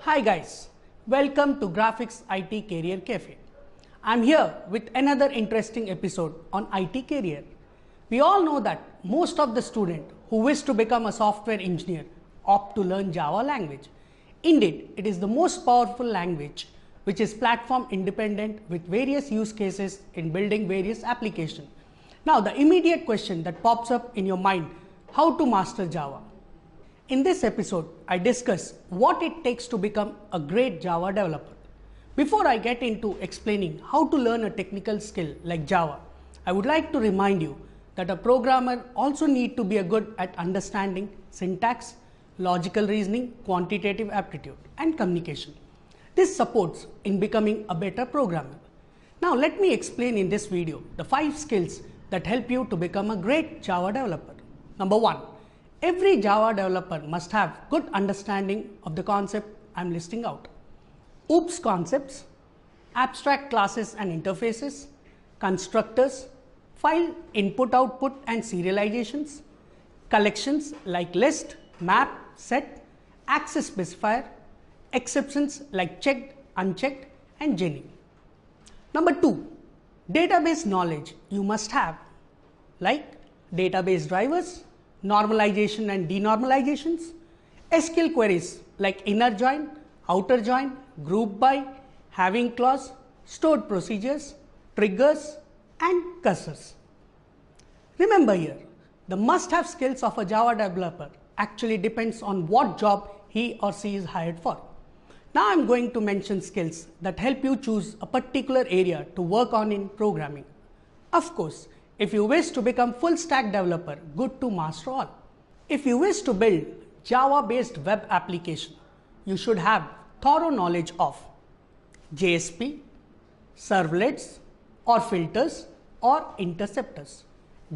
Hi guys, welcome to Grafx IT Career Cafe. I'm here with another interesting episode on IT career. We all know that most of the students who wish to become a software engineer opt to learn Java language. Indeed, it is the most powerful language which is platform independent with various use cases in building various applications. Now the immediate question that pops up in your mind, how to master Java? In this episode, I discuss what it takes to become a great Java developer. Before I get into explaining how to learn a technical skill like Java, I would like to remind you that a programmer also needs to be good at understanding syntax, logical reasoning, quantitative aptitude, and communication. This supports in becoming a better programmer. Now let me explain in this video the 5 skills that help you to become a great Java developer. Number 1. Every Java developer must have good understanding of the concept I'm listing out. OOPS concepts, abstract classes and interfaces, constructors, file input output and serializations, collections like list, map, set, access specifier, exceptions like checked, unchecked, and jenny. Number 2. Database knowledge you must have, like database drivers, normalization and denormalizations, SQL queries like inner join, outer join, group by, having clause, stored procedures, triggers, and cursors. Remember here, the must-have skills of a Java developer actually depends on what job he or she is hired for. Now I am going to mention skills that help you choose a particular area to work on in programming. Of course, if you wish to become full stack developer, good to master all. If you wish to build Java based web application, you should have thorough knowledge of JSP, servlets or filters or interceptors,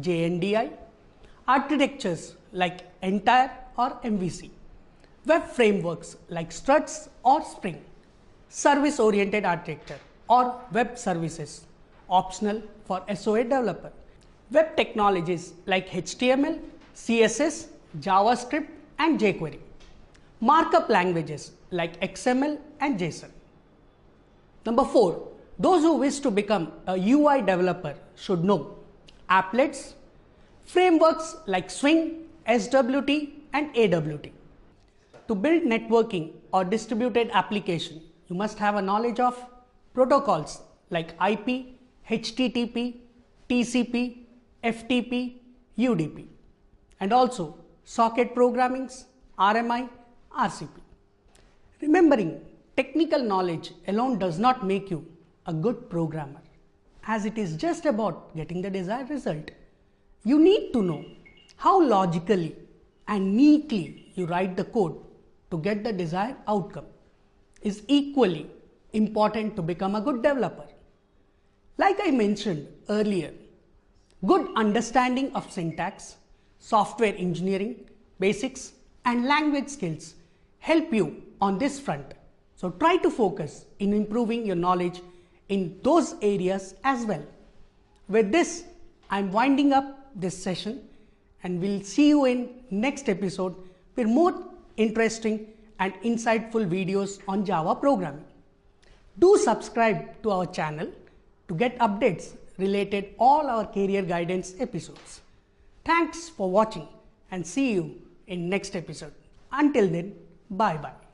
JNDI, architectures like entire or MVC, web frameworks like struts or Spring, service oriented architecture or web services, optional for SOA developer, web technologies like HTML, CSS, JavaScript and jQuery, markup languages like XML and JSON. Number 4. Those who wish to become a UI developer should know applets, frameworks like Swing, SWT and AWT. To build networking or distributed application, you must have a knowledge of protocols like IP, HTTP, TCP, FTP, UDP, and also socket programmings, RMI, RCP. Remembering technical knowledge alone does not make you a good programmer, as it is just about getting the desired result. You need to know how logically and neatly you write the code to get the desired outcome is equally important to become a good developer. Like I mentioned earlier, good understanding of syntax, software engineering, basics and language skills help you on this front. So try to focus in improving your knowledge in those areas as well. With this, I am winding up this session and we'll see you in next episode with more interesting and insightful videos on Java programming. Do subscribe to our channel to get updates related all our career guidance episodes. Thanks for watching and see you in next episode. Until then, bye bye.